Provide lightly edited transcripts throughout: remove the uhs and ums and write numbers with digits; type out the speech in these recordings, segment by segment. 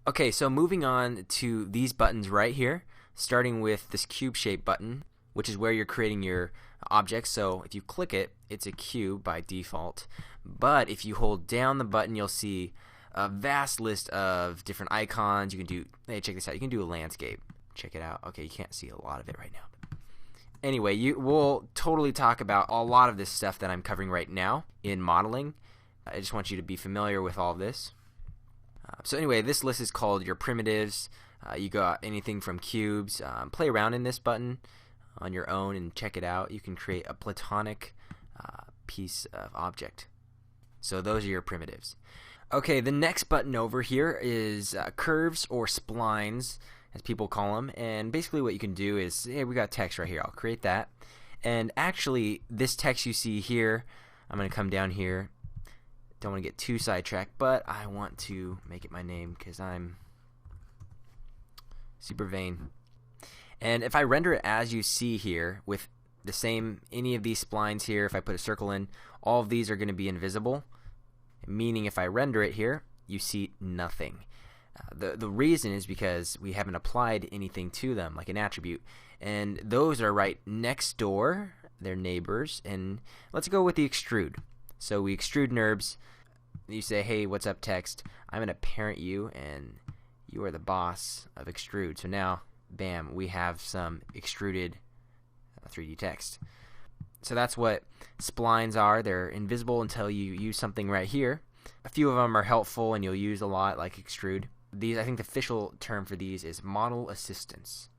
Okay, so moving on to these buttons right here, starting with this cube shape button, which is where you're creating your object. So if you click it, it's a cube by default. But if you hold down the button, you'll see a vast list of different icons. You can do, hey, check this out. You can do a landscape. Check it out. Okay, you can't see a lot of it right now. Anyway, we'll totally talk about a lot of this stuff that I'm covering right now in modeling. I just want you to be familiar with all of this. So anyway, this list is called your primitives. You got anything from cubes. Play around in this button on your own and check it out. You can create a platonic piece of object. So those are your primitives. Okay, the next button over here is curves or splines, as people call them. And basically what you can do is, hey, we got text right here. I'll create that. And actually, this text you see here, I'm going to come down here. Don't want to get too sidetracked, but I want to make it my name because I'm super vain. And if I render it as you see here with the same, any of these splines here, if I put a circle in, all of these are going to be invisible, meaning if I render it here, you see nothing. The reason is because we haven't applied anything to them, like an attribute. And those are right next door, they're neighbors. And let's go with the extrude. So we extrude NURBS. You say, hey, what's up, text? I'm going to parent you, and you are the boss of extrude. So now, bam, we have some extruded 3D text. So that's what splines are. They're invisible until you use something right here. A few of them are helpful and you'll use a lot, like extrude. These, I think the official term for these is model assistance.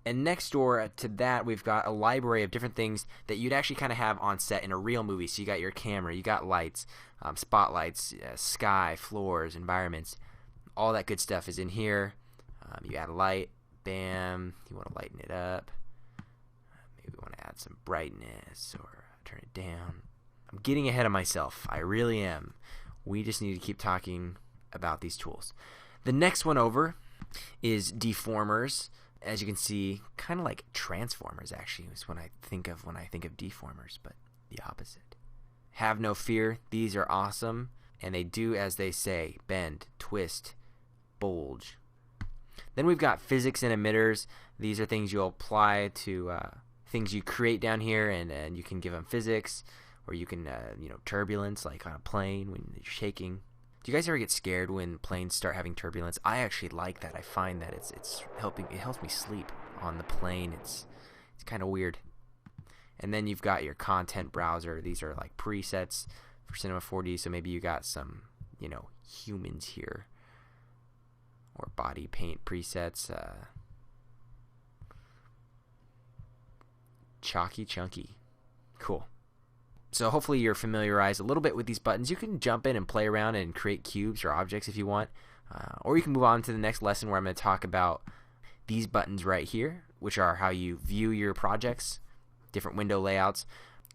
And next door to that, we've got a library of different things that you'd actually kind of have on set in a real movie. So you got your camera, you got lights, spotlights, sky, floors, environments. All that good stuff is in here. You add a light, bam, you want to lighten it up. Maybe we want to add some brightness or turn it down. I'm getting ahead of myself. I really am. We just need to keep talking about these tools. The next one over is deformers. As you can see, kind of like transformers actually is what I think of when I think of deformers, but the opposite. Have no fear. These are awesome, and they do as they say: bend, twist, bulge. Then we've got physics and emitters. These are things you'll apply to things you create down here, and you can give them physics, or you can, turbulence, like on a plane when you're shaking. Do you guys ever get scared when planes start having turbulence? I actually like that. I find that it's helping. It helps me sleep on the plane. It's kind of weird. And then you've got your content browser. These are like presets for Cinema 4D. So maybe you got some, humans here, or body paint presets. Chalky Chunky, cool. So hopefully you're familiarized a little bit with these buttons. You can jump in and play around and create cubes or objects if you want. Or you can move on to the next lesson where I'm going to talk about these buttons right here, which are how you view your projects, different window layouts.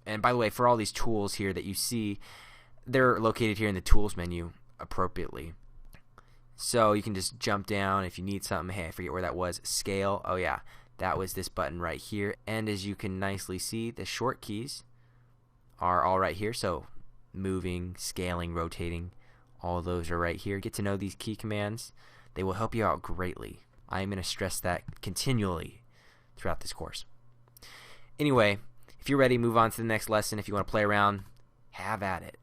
And by the way, for all these tools here that you see, they're located here in the tools menu appropriately. So you can just jump down if you need something. Hey, I forget where that was. Scale. Oh yeah, that was this button right here. And as you can nicely see, the short keys are all right here. So moving, scaling, rotating, all those are right here. Get to know these key commands. They will help you out greatly. I am going to stress that continually throughout this course. Anyway, if you're ready, move on to the next lesson. If you want to play around, have at it.